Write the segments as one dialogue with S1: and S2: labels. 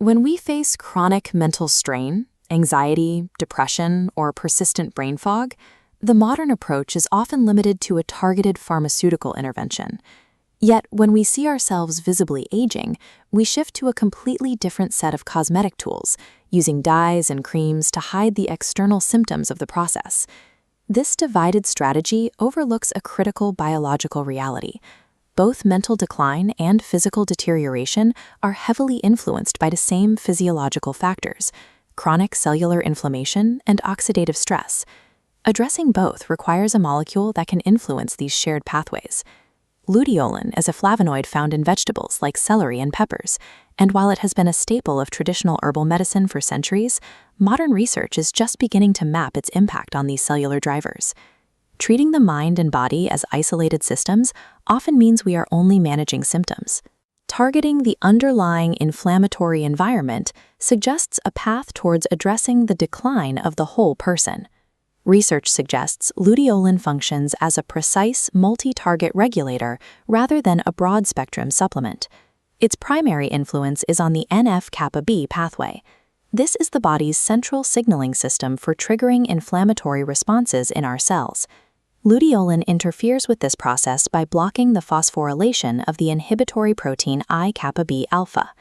S1: When we face chronic mental strain, anxiety, depression, or persistent brain fog, the modern approach is often limited to a targeted pharmaceutical intervention. Yet, when we see ourselves visibly aging, we shift to a completely different set of cosmetic tools, using dyes and creams to hide the external symptoms of the process. This divided strategy overlooks a critical biological reality. Both mental decline and physical deterioration are heavily influenced by the same physiological factors: chronic cellular inflammation and oxidative stress. Addressing both requires a molecule that can influence these shared pathways. Luteolin is a flavonoid found in vegetables like celery and peppers, and while it has been a staple of traditional herbal medicine for centuries, modern research is just beginning to map its impact on these cellular drivers. Treating the mind and body as isolated systems often means we are only managing symptoms. Targeting the underlying inflammatory environment suggests a path towards addressing the decline of the whole person. Research suggests luteolin functions as a precise, multi-target regulator rather than a broad-spectrum supplement. Its primary influence is on the NF-kappa B pathway. This is the body's central signaling system for triggering inflammatory responses in our cells. Luteolin interferes with this process by blocking the phosphorylation of the inhibitory protein I-kappa B alpha.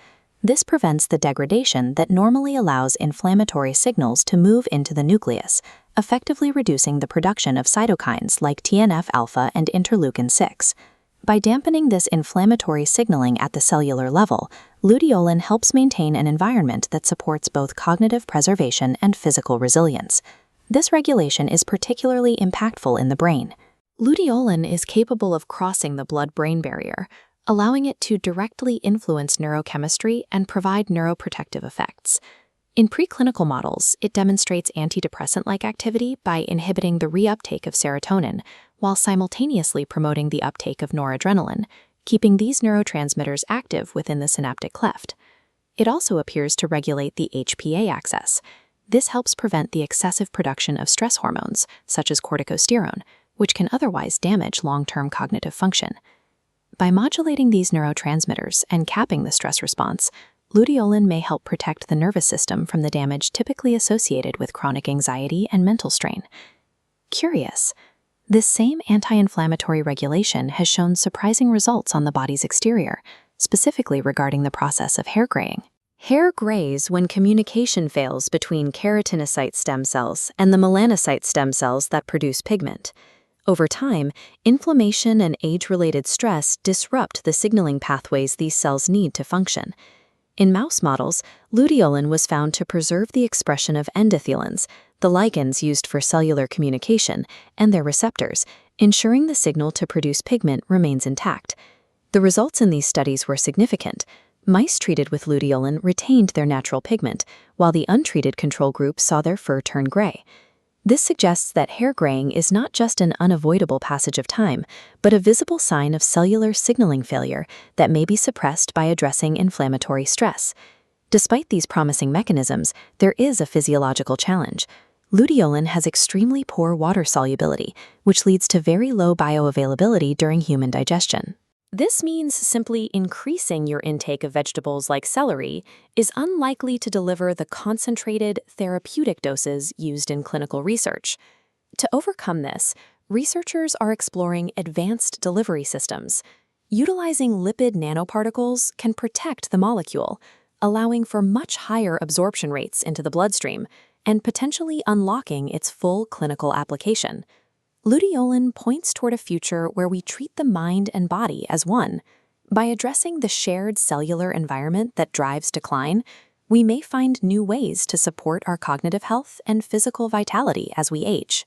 S1: This prevents the degradation that normally allows inflammatory signals to move into the nucleus, effectively reducing the production of cytokines like TNF-alpha and interleukin-6. By dampening this inflammatory signaling at the cellular level, luteolin helps maintain an environment that supports both cognitive preservation and physical resilience. This regulation is particularly impactful in the brain. Luteolin is capable of crossing the blood-brain barrier, allowing it to directly influence neurochemistry and provide neuroprotective effects. In preclinical models, it demonstrates antidepressant-like activity by inhibiting the reuptake of serotonin, while simultaneously promoting the uptake of noradrenaline, keeping these neurotransmitters active within the synaptic cleft. It also appears to regulate the HPA axis. This helps prevent the excessive production of stress hormones, such as corticosterone, which can otherwise damage long-term cognitive function. By modulating these neurotransmitters and capping the stress response, luteolin may help protect the nervous system from the damage typically associated with chronic anxiety and mental strain. Curious, this same anti-inflammatory regulation has shown surprising results on the body's exterior, specifically regarding the process of hair graying. Hair grays when communication fails between keratinocyte stem cells and the melanocyte stem cells that produce pigment. Over time, inflammation and age-related stress disrupt the signaling pathways these cells need to function. In mouse models, luteolin was found to preserve the expression of endothelins, the ligands used for cellular communication, and their receptors, ensuring the signal to produce pigment remains intact. The results in these studies were significant. Mice treated with luteolin retained their natural pigment, while the untreated control group saw their fur turn gray. This suggests that hair graying is not just an unavoidable passage of time, but a visible sign of cellular signaling failure that may be suppressed by addressing inflammatory stress. Despite these promising mechanisms, there is a physiological challenge. Luteolin has extremely poor water solubility, which leads to very low bioavailability during human digestion. This means simply increasing your intake of vegetables like celery is unlikely to deliver the concentrated, therapeutic doses used in clinical research. To overcome this, researchers are exploring advanced delivery systems. Utilizing lipid nanoparticles can protect the molecule, allowing for much higher absorption rates into the bloodstream and potentially unlocking its full clinical application. Luteolin points toward a future where we treat the mind and body as one. By addressing the shared cellular environment that drives decline, we may find new ways to support our cognitive health and physical vitality as we age.